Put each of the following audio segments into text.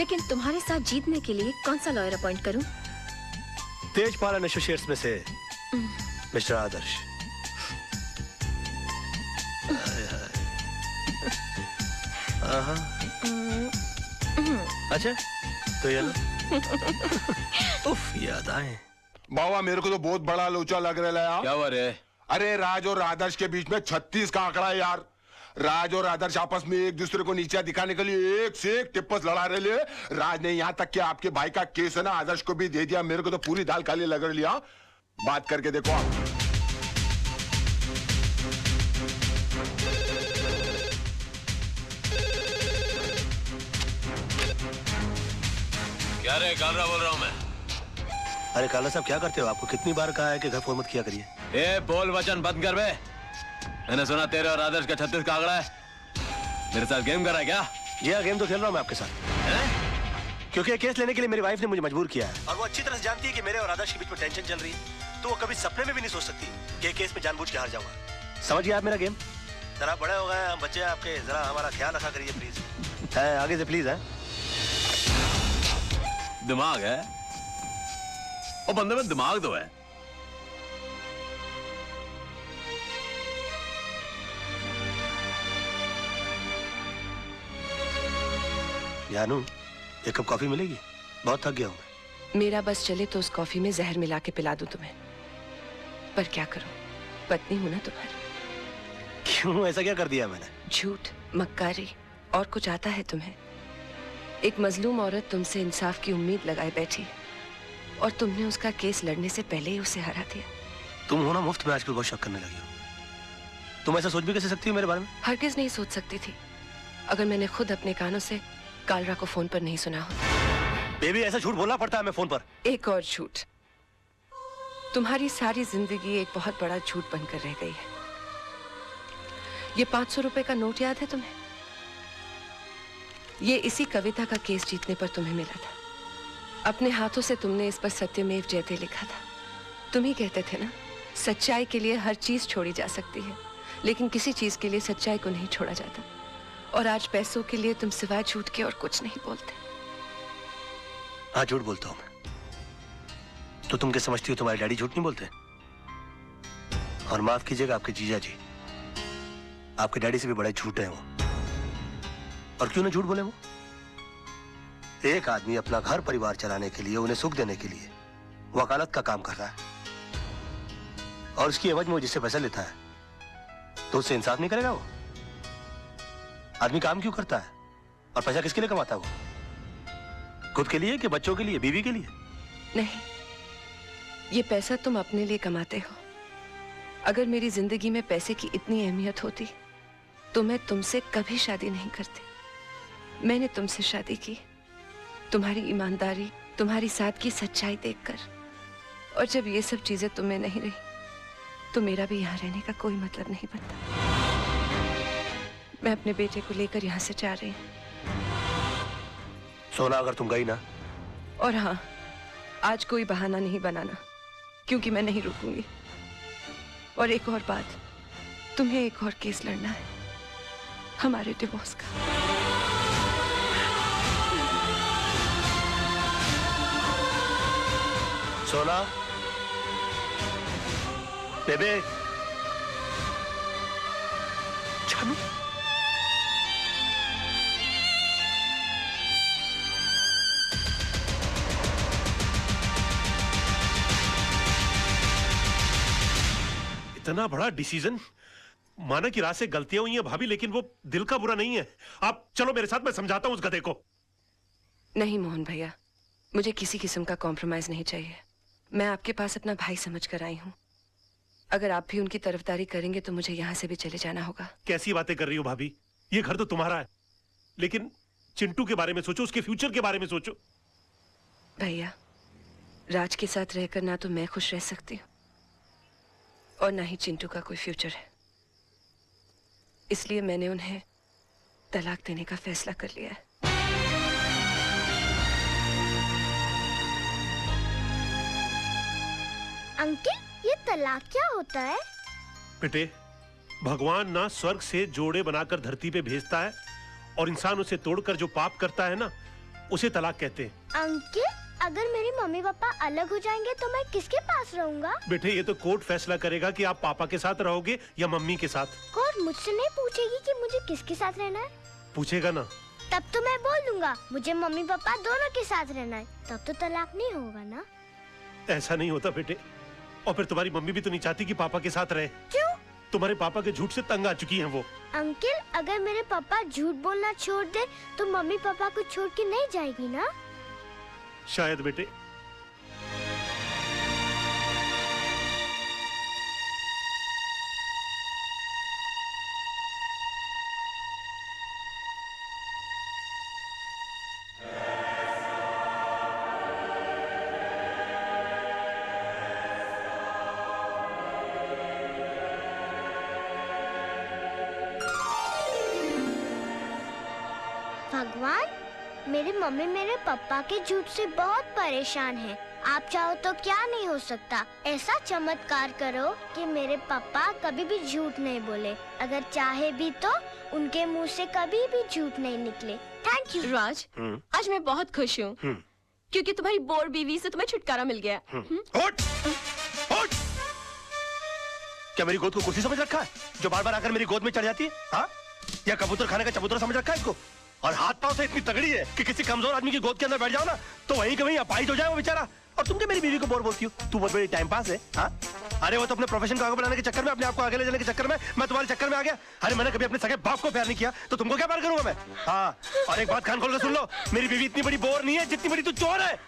लेकिन तुम्हारे साथ जीतने के लिए कौन सा लॉयर अपॉइंट करूं? तेजपाल एसोसिएट्स में से मिस्टर आदर्श। अच्छा तो ये लो। उफ, याद आए। बाबा मेरे को तो बहुत बड़ा लोचा लग रहा है यार। क्या हुआ रे? अरे राज और आदर्श के बीच में 36 का आंकड़ा है यार। राज और आदर्श आपस में एक दूसरे को नीचा दिखाने के लिए एक से एक टिप्पस लड़ा रहे। राज ने यहाँ तक कि आपके भाई का केस है ना आदर्श को भी दे दिया। मेरे को तो पूरी दाल काली लग रही है। बात करके देखो आप। क्या रे कालरा बोल रहा हूँ मैं। अरे काला साहब क्या करते हो? आपको कितनी बार कहा है कि घर फोन मत किया करिए। ए बोल वचन बंद कर बे। मैंने सुना तेरे और आदर्श का 36 का आंकड़ा है। मेरे साथ गेम कर रहा है क्या? जी हाँ, गेम तो खेल रहा हूँ मैं आपके साथ। क्योंकि केस लेने के लिए मेरी वाइफ ने मुझे मजबूर किया है और वो अच्छी तरह से जानती है कि मेरे और आदर्श के बीच में टेंशन चल रही है। तो वो कभी सपने में भी नहीं सोच सकती कि केस में जानबूझ के हार जाऊंगा। समझ गया आप मेरा गेम? जरा बड़े हो गए हम बच्चे आपके, जरा हमारा ख्याल रखा करिए प्लीज। है आगे से प्लीज है। दिमाग है वो बंदे में, दिमाग तो है। जानू एक कप कॉफी मिलेगी? बहुत थक गया हूं मैं। मेरा बस चले तो उस कॉफी में जहर मिला के पिला दूं तुम्हें, पर क्या करूं, पत्नी हूं ना तुम्हारी। क्यों, ऐसा क्या कर दिया मैंने? झूठ, मक्कारी और कुछ आता है तुम्हें? एक मजलूम औरत तुमसे इंसाफ की उम्मीद लगाए बैठी है और तुमने उसका केस लड़ने से पहले ही उसे हरा दिया। तुम हो ना मुफ्त में आजकल बहुत शक करने लगी हो। तुम ऐसा सोच भी कैसे सकती हो मेरे बारे में? हरगिज नहीं सोच सकती थी अगर मैंने खुद अपने कानों से कालरा को फोन पर नहीं सुना हो। बेबी ऐसा झूठ बोलना पड़ता है हमें फोन पर? एक और झूठ। तुम्हारी सारी जिंदगी एक बहुत बड़ा झूठ बनकर रह गई है। ये 500 रुपए का नोट याद है तुम्हें? ये इसी कविता का केस जीतने पर तुम्हें मिला था। अपने हाथों से तुमने इस पर सत्यमेव जयते लिखा था। तुम ही कहते थे ना, सच्चाई के लिए हर चीज छोड़ी जा सकती है, लेकिन किसी चीज के लिए सच्चाई को नहीं छोड़ा जाता। और आज पैसों के लिए तुम सिवाय झूठ के और कुछ नहीं बोलते। हाँ झूठ बोलता हूं मैं। तो तुम क्या समझती हो तुम्हारे डैडी झूठ नहीं बोलते? और माफ कीजिएगा आपके जीजा जी, आपके डैडी से भी बड़े झूठे हैं वो। और क्यों ना झूठ बोले वो? एक आदमी अपना घर परिवार चलाने के लिए, उन्हें सुख देने के लिए वकालत का काम कर रहा है और उसकी एवज में वो जिससे पैसा लेता है तो उससे इंसाफ नहीं करेगा वो? आदमी काम क्यों करता है और पैसा किसके लिए कमाता है वो? खुद के लिए कि बच्चों के लिए, बीवी के लिए? नहीं, ये पैसा तुम अपने लिए कमाते हो। अगर मेरी जिंदगी में पैसे की इतनी अहमियत होती तो मैं तुमसे कभी शादी नहीं करती। मैंने तुमसे शादी की तुम्हारी ईमानदारी, तुम्हारी सादगी, सच्चाई देखकर। और जब ये सब चीजें तुम्हें नहीं रही तो मेरा भी यहाँ रहने का कोई मतलब नहीं बनता। मैं अपने बेटे को लेकर यहाँ से जा रही हूँ। सोना अगर तुम गई ना। और हाँ, आज कोई बहाना नहीं बनाना, क्योंकि मैं नहीं रुकूंगी। और एक और बात, तुम्हें एक और केस लड़ना है, हमारे डिवोर्स का। सोना, बेबे, जानू, इतना बड़ा डिसीजन। माना कि रात से गलतियां हुई हैं भाभी, लेकिन वो दिल का बुरा नहीं है। आप चलो मेरे साथ, मैं समझाता हूं उस गधे को। नहीं मोहन भैया, मुझे किसी किस्म का कॉम्प्रोमाइज नहीं चाहिए। मैं आपके पास अपना भाई समझ कर आई हूँ। अगर आप भी उनकी तरफदारी करेंगे तो मुझे यहाँ से भी चले जाना होगा। कैसी बातें कर रही हो भाभी? ये घर तो तुम्हारा है, लेकिन चिंटू के बारे में सोचो, उसके फ्यूचर के बारे में सोचो। भैया, राज के साथ रहकर ना तो मैं खुश रह सकती हूँ और ना ही चिंटू का कोई फ्यूचर है। इसलिए मैंने उन्हें तलाक देने का फैसला कर लिया है। अंकल, ये तलाक क्या होता है? बेटे, भगवान ना स्वर्ग से जोड़े बनाकर धरती पे भेजता है और इंसान उसे तोड़कर जो पाप करता है ना, उसे तलाक कहते हैं। अंकल, अगर मेरे मम्मी पापा अलग हो जाएंगे तो मैं किसके पास रहूंगा? बेटे ये तो कोर्ट फैसला करेगा कि आप पापा के साथ रहोगे या मम्मी के साथ। कोर्ट मुझसे नहीं पूछेगी कि मुझे किसके साथ रहना है? पूछेगा ना। तब तो मैं बोल दूंगा मुझे मम्मी पापा दोनों के साथ रहना है, तब तो तलाक नहीं होगा ना? ऐसा नहीं होता बेटे, और फिर तुम्हारी मम्मी भी तो नहीं चाहती कि पापा के साथ रहे। क्यों? तुम्हारे पापा के झूठ से तंग आ चुकी हैं वो। अंकल, अगर मेरे पापा झूठ बोलना छोड़ दे तो मम्मी पापा को छोड़ के नहीं जाएगी ना? शायद बेटे। भगवान, मेरी मम्मी मेरे पापा के झूठ से बहुत परेशान है। आप चाहो तो क्या नहीं हो सकता, ऐसा चमत्कार करो कि मेरे पापा कभी भी झूठ नहीं बोले। अगर चाहे भी तो उनके मुंह से कभी भी झूठ नहीं निकले। Thank you. राज, आज मैं बहुत खुश हूँ क्योंकि तुम्हारी बोर बीवी से तुम्हें छुटकारा मिल गया। उठ! उठ! क्या मेरी गोद को कुर्सी समझ रखा है जो बार बार आकर मेरी गोद में चढ़ जाती है? हाँ? या कबूतर खाने का चबूतरा समझ रखा है इसको? और हाथ पांव से इतनी तगड़ी है कि किसी कमजोर आदमी की गोद के अंदर बैठ जाओ ना तो वहीं के वहीं अपाहिज हो जाए वो बेचारा। और तुम क्या मेरी बीवी को बोर बोलती हो? तू बहुत बड़ी टाइम पास है। हाँ? अरे वो तो अपने प्रोफेशन को आगे बढ़ाने के चक्कर में, अपने आप को आगे ले जाने के चक्कर में मैं तुम्हारे चक्कर में आ गया। अरे मैंने कभी अपने सगे बाप को प्यार नहीं किया तो तुमको क्या प्यार करूंगा मैं? हाँ, और एक बात कान खोल कर सुन लो, मेरी बीवी इतनी बड़ी बोर नहीं है जितनी बड़ी तू चोर है।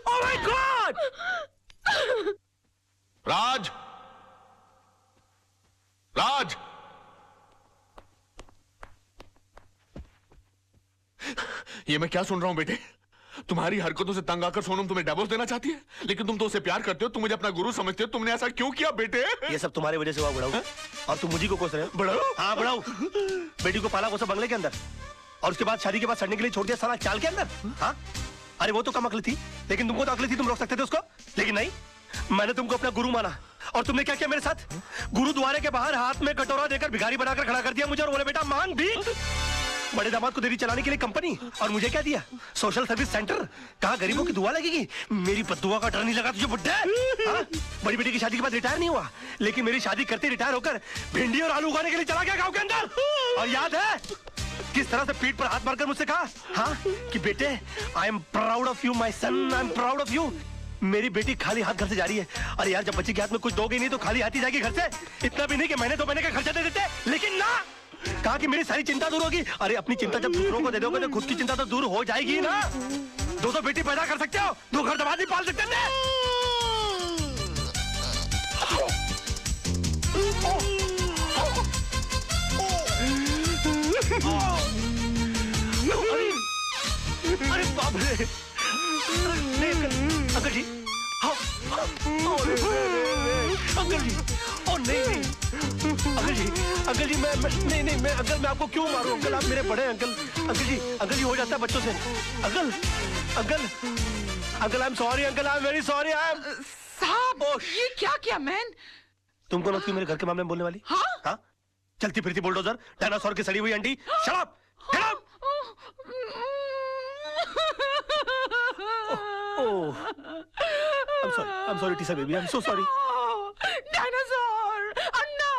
Oh my God! राज! राज! ये मैं क्या सुन रहा हूं बेटे? तुम्हारी हरकतों से तंग आकर सोनम तुम्हें डिवोर्स देना चाहती है, लेकिन तुम तो उसे प्यार करते हो, तुम मुझे अपना गुरु समझते हो। तुमने ऐसा क्यों किया बेटे? ये सब तुम्हारी वजह से हुआ बड़ाऊ। और तुम मुझे को कोस रहे हो? बड़ाऊ? हाँ बड़ाऊ। बेटी को पाला कोसा बंगले के अंदर और उसके बाद शादी के बाद सड़ने के लिए छोड़ दिया साला चाल के अंदर। हाँ? अरे वो तो कम अकल थी, लेकिन तुमको तो अकल थी, तुम रोक सकते थे उसको। लेकिन नहीं, मैंने तुमको अपना गुरु माना और तुमने क्या किया मेरे साथ? गुरुद्वारे के बाहर हाथ में कटोरा देकर भिखारी बनाकर खड़ा कर दिया मुझे और बोले बेटा मांग भी। बड़े दामाद को देरी चलाने के लिए कंपनी, और मुझे क्या दिया? Social service centre. कहाँ गरीबों की दुआ लगेगी? मेरी बद्दुआ का डर नहीं लगा तुझे बुड्ढे? हाँ? बड़ी बेटी की शादी के बाद रिटायर नहीं हुआ, लेकिन मेरी शादी करते रिटायर होकर भिंडी और आलू उगाने के लिए चला गया गाँव के अंदर। और याद है किस तरह से पीठ पर हाथ मारकर मुझसे कहा, हाँ, कि बेटे I am proud of you my son, I am proud of you. मेरी बेटी खाली हाथ घर से जा रही है। अरे यार, जब बच्चे के हाथ में कुछ दोगे नहीं तो खाली हाथ ही जाएगी घर से। इतना भी नहीं कि महीने 2 महीने का खर्चा दे देते, लेकिन ना, कहा कि मेरी सारी चिंता दूर होगी। अरे अपनी चिंता जब दूसरों को दे दोगे तो खुद की चिंता तो दूर हो जाएगी ना। 2 बेटी पैदा कर सकते हो, 2 घर दमाद नहीं पाल सकते थे। अरे बाप रे! नहीं अंकल जी, अंकल जी, ओ नहीं अंकल जी, मैं नहीं मैं अंकल, मैं आपको क्यों मारूं अंकल? आप मेरे बड़े अंकल जी हो जाता है बच्चों से। Uncle I am sorry uncle, I am very sorry. I am साहब, ये क्या किया मैन? तुमको लगती है मेरे घर के मामले में बोलने वाली? हाँ? चलती फिरती बुलडोजर, डायनासोर की सड़ी हुई अंडी। Shut up! Get out! I'm sorry, Tisa baby. I'm so sorry. Dinosaur, Anna,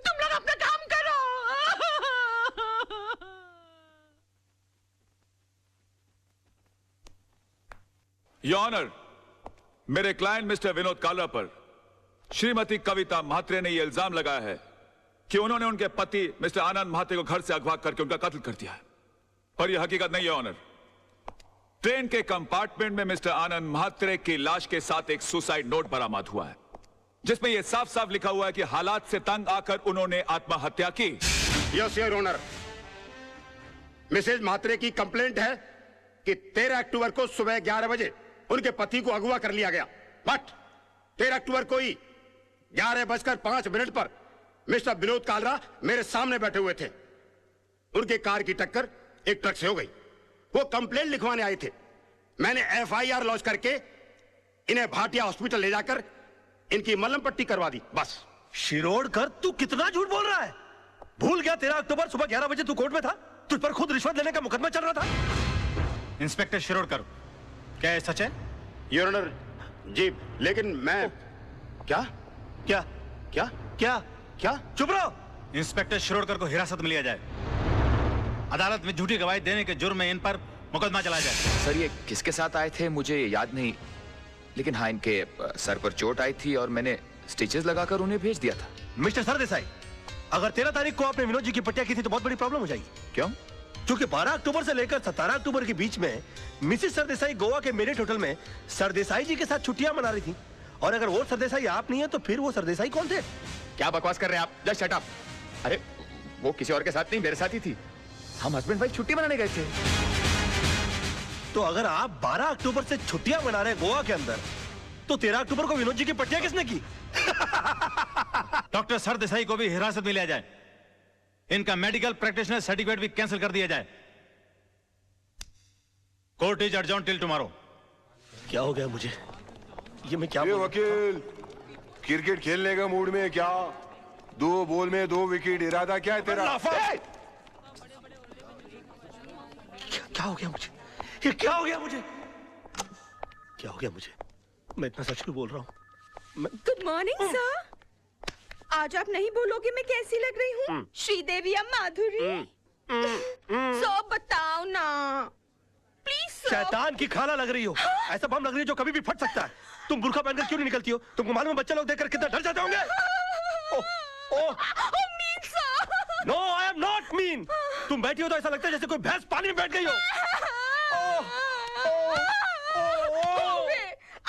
तुम लोग अपना काम करो। योर ऑनर, मेरे क्लाइंट मिस्टर विनोद कालरा पर श्रीमती कविता म्हात्रे ने यह इल्जाम लगाया है कि उन्होंने उनके पति मिस्टर आनंद म्हात्रे को घर से अगवा करके उनका कत्ल कर दिया है। पर यह हकीकत नहीं है ऑनर। ट्रेन के कंपार्टमेंट में मिस्टर आनंद म्हात्रे की लाश के साथ एक सुसाइड नोट बरामद हुआ है, जिसमें यह साफ साफ लिखा हुआ है कि हालात से तंग आकर उन्होंने आत्महत्या की। Yes your honour, Mrs Mhatre की कंप्लेंट है कि 13 अक्टूबर को सुबह 11 बजे उनके पति को अगवा कर लिया गया। बट 13 अक्टूबर को ही 11:05 पर मिस्टर विनोद कालरा मेरे सामने बैठे हुए थे। उनके कार की टक्कर एक ट्रक से हो गई। वो कंप्लेंट लिखवाने आए थे। मैंने FIR लॉन्च करके इन्हें भाटिया हॉस्पिटल ले जाकर इनकी मलहम पट्टी करवा दी। बस शिरोडकर, तू कितना झूठ बोल रहा है? भूल गया 13 अक्टूबर सुबह 11 बजे तू कोर्ट में था? तुझ पर खुद रिश्वत लेने का मुकदमा चल रहा था। इंस्पेक्टर शिरोडकर, क्या ये सच है? योर ऑनर, जी, लेकिन मैं क्या क्या क्या क्या क्या? चुप रहो। इंस्पेक्टर शिरोडकर को हिरासत में लिया जाए। अदालत में झूठी गवाही देने के जुर्म में इन पर मुकदमा चलाया जाए। सर, ये किसके साथ आए थे मुझे याद नहीं, लेकिन हाँ, इनके सर पर चोट आई थी और मैंने स्टिचेस लगाकर उन्हें भेज दिया था। मिस्टर सरदेसाई, अगर 13 तारीख को आपने विनोद जी की पट्टिया की थी तो बहुत बड़ी प्रॉब्लम हो जाएगी। क्यों? क्योंकि 12 अक्टूबर से लेकर 17 अक्टूबर के बीच में मिसेस सरदेसाई गोवा के मेरिट होटल में सरदेसाई जी के साथ छुट्टियां मना रही थी। और अगर वो सरदेसाई आप नहीं है तो फिर वो सरदेसाई कौन थे? क्या बकवास कर रहे हैं आप? Just shut up. अरे वो किसी और के साथ नहीं, मेरे साथ ही थी। हम हस्बैंड वाइफ छुट्टी मनाने गए थे। तो अगर आप 12 अक्टूबर से छुट्टियां मना रहे हैं गोवा के अंदर, तो 13 अक्टूबर को विनोद जी की पट्टियां किसने की? डॉक्टर सरदेसाई को भी हिरासत में लिया जाए। इनका मेडिकल प्रैक्टिशनर सर्टिफिकेट भी कैंसिल कर दिया जाए। Court is adjourn till tomorrow. क्या हो गया मुझे? ये मैं क्या वकील, क्रिकेट खेलने का मूड में क्या? 2 बॉल में 2 विकेट, इरादा क्या है तेरा? क्या हो गया मुझे? ये क्या हो गया मुझे? क्या हो गया मुझे? मैं इतना सच क्यों बोल रहा हूँ? Good morning sir. आज आप नहीं बोलोगे मैं कैसी लग रही हूँ? श्रीदेवी या माधुरी? सब बताओ ना प्लीज। शैतान की खाला लग रही हो। ऐसा बम लग रही है जो कभी भी फट सकता है। तुम बुर्का पहनकर क्यों नहीं निकलती हो? तुमको मालूम है बच्चे लोग देखकर कितना डर जाते होंगे? No, I am not mean. तुम बैठी हो तो ऐसा लगता है जैसे कोई भैंस पानी में बैठ गई हो।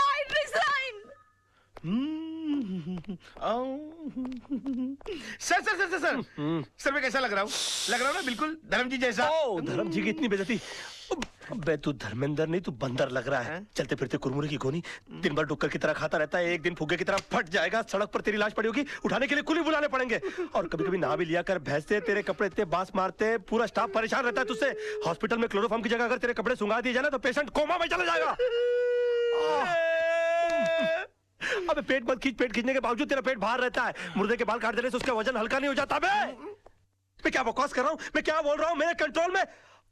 I resign. Sir sir sir sir sir sir मैं कैसा लग रहा हूँ? लग रहा हूँ ना बिल्कुल धर्म जी जैसा। धर्म जी की इतनी बेइज्जती। अबे तू धर्मेंद्र नहीं, तू बंदर लग रहा है। चलते फिरते कुरमुरे की गोनी, दिन भर डुक्कर की तरह खाता रहता है। एक दिन फुग्गे की तरह फट जाएगा, सड़क पर तेरी लाश पड़ी होगी, उठाने के लिए कुली बुलाने पड़ेंगे। और कभी कभी नहा भी लिया कर, भैंसे तेरे कपड़े इतने बांस मारते हैं, पूरा स्टाफ परेशान रहता है तुझसे। हॉस्पिटल में क्लोरोफॉर्म की जगह अगर तेरे कपड़े सुंगा दिए जाए ना तो पेशेंट कोमा में चला जाएगा। अबे पेट मत खींच, पेट खींचने के बावजूद तेरा पेट बाहर रहता है। मुर्दे के बाल काट देने से उसका वजन हल्का नहीं हो जाता। मैं क्या बकवास कर रहा हूँ? मैं क्या बोल रहा हूँ? मेरे कंट्रोल में।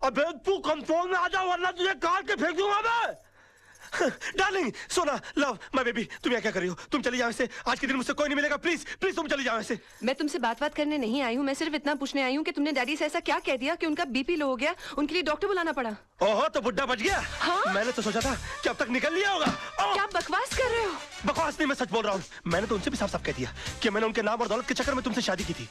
अबे तू कंट्रोल में आ जा वरना तुझे काट के फेंक दूंगा मैं। डार्लिंग, सोना, लव, माय बेबी, तुम यहाँ क्या कर रही हो? तुम चली जाओ ऐसे। आज के दिन मुझसे कोई नहीं मिलेगा। प्लीज प्लीज तुम चली जाओ ऐसे। मैं तुमसे बात करने नहीं आई हूँ। मैं सिर्फ इतना पूछने आई हूँ कि तुमने डैडी से ऐसा क्या कह दिया कि उनका बीपी लो हो गया, उनके लिए डॉक्टर बुलाना पड़ा। ओहो, तो बुड्ढा बच गया। हाँ? मैंने तो सोचा था कि अब तक निकल लिया होगा। क्या बकवास कर रहे हो? बकवास नहीं, मैं सच बोल रहा हूँ। मैंने तो उनसे भी साफ साफ कह दिया कि मैंने उनके नाम और दौलत के चक्कर में तुमसे शादी की थी।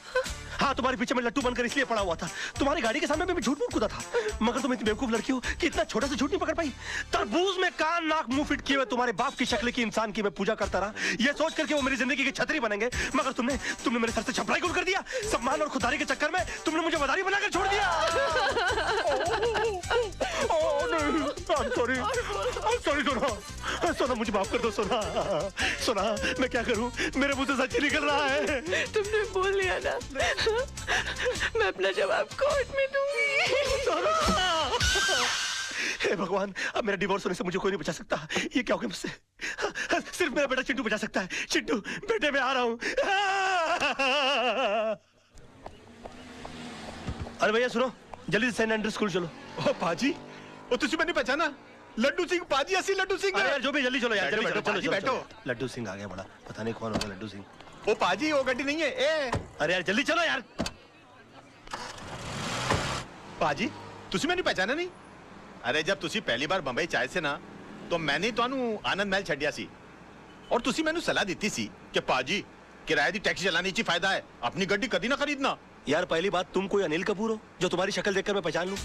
हाँ, तुम्हारे पीछे मैं लट्टू बनकर इसलिए पड़ा हुआ था। तुम्हारी गाड़ी के सामने मैं झूठ मूठ कूदा था। मगर तुम इतनी बेवकूफ लड़की हो कि इतना छोटा सा झूठ नहीं पकड़ पाई। तरबूज में कान नाक मुंह फिट किए हुए तुम्हारे बाप की शक्ल की इंसान की मैं पूजा करता रहा, ये सोच करके वो मेरी जिंदगी की छतरी बनेंगे। मगर तुमने मेरे सर से छपड़ाई गुल कर दिया। सम्मान और खुदारी के चक्कर में तुमने मुझे मदारी बनाकर छोड़ दिया। सॉरी सोना, सोना मुझे माफ कर दो सोना। सोना, मैं क्या करूं? मेरे मुंह से सच ही निकल रहा है। तुमने बोल लिया ना, मैं अपना जवाब कोर्ट में दूंगी। हे भगवान, अब मेरा डिवोर्स होने से मुझे कोई नहीं बचा सकता। ये क्या हो गया मुझसे? सिर्फ मेरा बेटा चिंटू बचा सकता है। चिंटू बेटे, मैं आ रहा हूं। अरे भैया सुनो, जल्दी से सेंट एंड्रयूज स्कूल चलो। ओ पाजी, ओ तुझे मैंने पहचाना? लड्डू सिंह, पाजी असली लड्डू सिंह। अरे यार जो भी, जल्दी चलो यार, जल्दी चलो, बैठो। लड्डू सिंह आ गया बड़ा, पता नहीं कौन होगा लड्डू सिंह। ओ पाजी, वो गड्डी नहीं है। ए अरे यार जल्दी चलो यार। पाजी, तुझे मैंने पहचाना नहीं? अरे जब तुसी पहली बार बंबई चाहे से ना तो मैंने ਤੁਹਾਨੂੰ आनंद महल ਛੱਡਿਆ ਸੀ और तुसी मैंने सलाह दी सी कि पाजी किराए दी टैक्सी चलाने ची फायदा है, अपनी गड्डी कभी ना खरीदना। यार पहली बात, तुम कोई अनिल कपूर हो जो तुम्हारी शक्ल देखकर मैं पहचान लूं?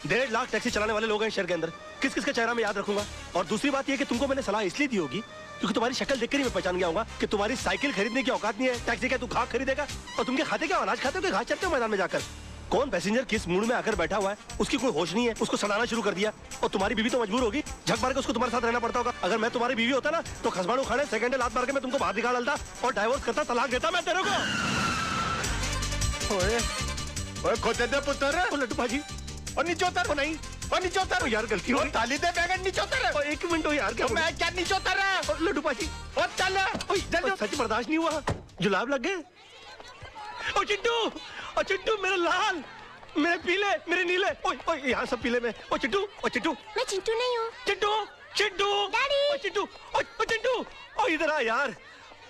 1.5 लाख टैक्सी चलाने वाले लोग हैं शहर के अंदर, किस किस का चेहरा मैं याद रखूंगा? और दूसरी बात यह कि तुमको मैंने सलाह इसलिए दी होगी क्योंकि तुम्हारी शक्ल देखकर ही मैं पहचान गया होगा कि तुम्हारी साइकिल खरीदने की औकात नहीं है। टैक्सी क्या तू घास खरीदेगा? और तुम क्या खाते, क्या अनाज खाते हो कि घास चलते हो मैदान में जाकर? कौन पैसेंजर किस मूड में आकर बैठा हुआ है उसकी कोई होश नहीं है, उसको सड़ाना शुरू कर दिया। और तुम्हारी बीवी तो मजबूर होगी, झक मार के उसको तुम्हारे साथ रहना पड़ता होगा। अगर मैं तुम्हारी बीवी होता ना तो खसबाड़ू खाने सेकंड लात मार के मैं तुमको बाहर निकाल डालता और डाइवोर्स करता, तलाक देता मैं तेरे को। ओए खोते दे पुत्र, लड्डू भाजी, और नीचे उतर। नहीं, और नीचे उतर यार, गलती हो गई। ताली दे बैगन, नीचे उतर। एक मिनट यार, क्या मैं क्या नीचे उतर रहा? लड्डू भाजी, और चल जल्दी। सच बर्दाश्त नहीं हुआ। जुलाब लग गए? ओ चिंटू, ओ चिंटू, मेरे लाल, मेरे पीले, मेरे नीले, ओए ओए यहाँ सब पीले में। ओ चिंटू, ओ चिंटू। मैं चिंटू नहीं हूँ। चिंटू, चिंटू, डैडी। ओ चिंटू, ओ चिंटू, ओ इधर आ यार।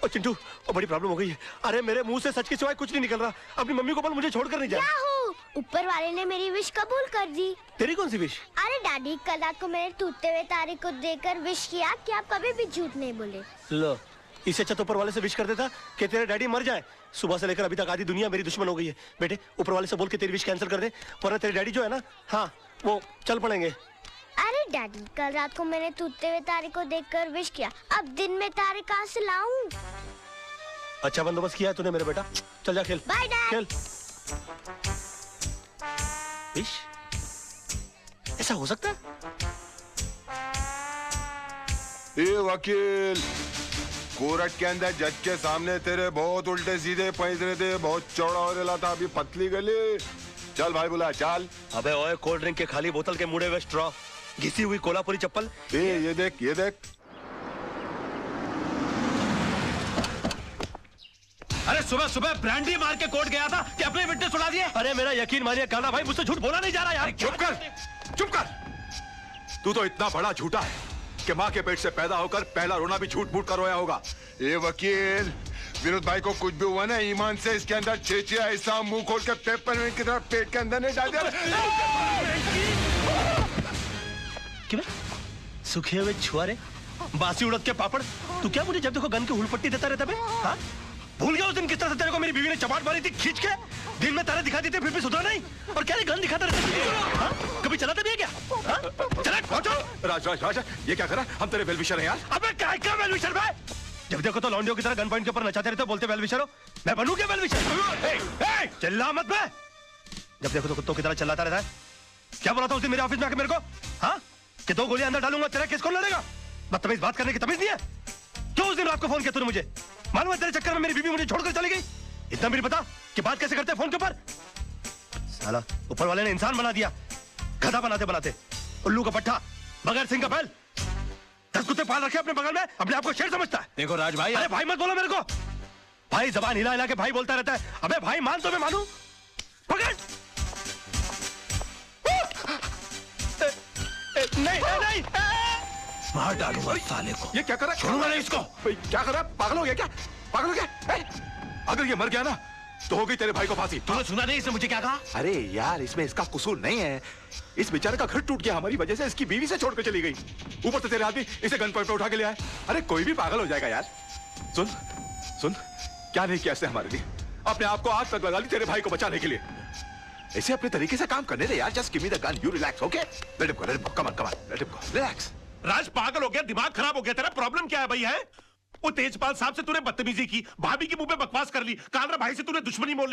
ओ चिंटू, ओ बड़ी प्रॉब्लम हो गई है। अरे मेरे मुंह से सच के सिवाय कुछ नहीं निकल रहा। अपनी मम्मी को बोल मुझे छोड़कर नहीं जाए। ऊपर वाले ने मेरी विश कबूल कर दी। तेरी कौन सी विश? अरे डैडी, कल रात को मैंने टूटते हुए तारे को देखकर विश किया कि आप कभी भी झूठ नहीं बोले। लो, इससे अच्छा तो ऊपर वाले से विश कर देता कि तेरे डैडी मर जाए। सुबह से लेकर अभी तक आधी दुनिया मेरी दुश्मन हो गई है। बेटे, ऊपर वाले से बोल के तेरी विश कैंसिल कर दे, वरना तेरे डैडी जो है ना, हाँ, वो चल पड़ेंगे। अरे डैडी, कल रात को मैंने टूटते हुए तारे को देखकर विश किया। अब दिन में तारे कहाँ से लाऊं? अच्छा बंदोबस्त किया है तूने मेरे बेटा। चल जा खेल। Bye dad. खेल। विश? ऐसा हो सकता है? ए वकील, कोर्ट के अंदर जज के सामने तेरे बहुत उल्टे सीधे पैंतरे थे, बहुत चौड़ा हो रहा था, अभी पतली गली। चल भाई बुला, चल। अबे ओए, कोल्ड ड्रिंक के खाली बोतल के मुड़े हुए स्ट्रॉ, घिसी हुई कोल्हापुरी चप्पल। ये देख, ये देख। अरे सुबह सुबह ब्रांडी मार के कोर्ट गया था कि अपने विटनेस सुना दिए। अरे मेरा यकीन मानिए कान्हा भाई, मुझसे झूठ बोला नहीं जा रहा यार। चुप कर, चुप कर। तू तो इतना बड़ा झूठा है कि माँ के पेट से पैदा होकर पहला रोना भी झूठ मूठ कर रोया होगा। ए वकील, विनोद भाई को कुछ भी हुआ ना, ईमान से इसके अंदर छेछे ऐसा मुंह खोल के पेपर की तरह पेट के अंदर नहीं डाल दिया। क्यों? सूखे हुए छुआरे, बासी उड़द के पापड़, तू क्या मुझे जब देखो गन की हुलपट्टी देता रहता बे? हाँ? भूल गया उस दिन किस तरह से तेरे को मेरी बीवी ने चपाट मारी थी खींच के? दिन में तारे दिखा देते फिर भी सुधरा नहीं, और क्या गन दिखाता रहता? हाँ? कभी चलाते भी है क्या? हाँ? चला पहुंचो। राज राज राज, ये क्या करा? हम तेरे वेलविशर हैं यार। अबे क्या वेलविशर भाई? जब देखो तो लौंडियों की तरह गन पॉइंट के ऊपर नचाते रहते हो, बोलते वेलविशर हो। मैं बनूं क्या वेलविशर? चिल्ला मत बे। जब देखो तो कुत्तों की तरह चिल्लाता रहता है। क्या बोला था उस दिन मेरे ऑफिस में आके मेरे को? हाँ? कि 2 गोलियां अंदर डालूंगा, तेरा केस कौन लड़ेगा? बदतमीज बात करने की तमीज नहीं है? क्यों उस दिन रात को फोन किया तूने मुझे? मालूम है तेरे चक्कर में मेरी बीवी मुझे छोड़कर चली गई। इतना भी पता कि बात कैसे करते हैं फोन के ऊपर? साला ऊपर वाले ने इंसान बना दिया, गधा बनाते बनाते। उल्लू का पट्टा, बगैर सिंह का बैल। 10 कुत्ते पाल रखे अपने बगल में, अपने आप को शेर समझता है। देखो राज भाई, अरे भाई मत बोलो मेरे को। भाई जबान हिला हिला के भाई बोलता रहता है। अबे भाई मान तो मैं मानूं। पकड़। नहीं नहीं, मार डालूंगा साले को। ये क्या कर रहा है? छोड़ूंगा नहीं इसको। क्या कर रहा है? पागल हो गया क्या? पागल हो गया? अगर ये मर गया ना तो हो गई तेरे भाई को फांसी। तूने सुना नहीं इसने मुझे क्या कहा? अरे यार, इसमें इसका कसूर नहीं है। इस बेचारे का घर टूट गया हमारी वजह से, इसकी बीवी से छोड़कर चली गई। ऊपर से तेरे आदमी इसे गन पॉइंट पे उठा के ले आए। अरे कोई भी पागल हो जाएगा यार। सुन सुन, क्या नहीं किया इसने हमारे लिए? अपने आप को आग तक लगा ली तेरे भाई को बचाने के लिए। इसे अपने तरीके से काम करने दे यार। Just give me the gun, you relax, okay? Let him go, come on, let him go, relax. Raj पागल हो गया, दिमाग खराब हो गया तेरा? प्रॉब्लम क्या है भाई? है वो तेजपाल साहब से तूने बदतमीजी की, भाभी के मुंह पे बकवास कर ली, कालरा भाई से तूने दुश्मनी मोल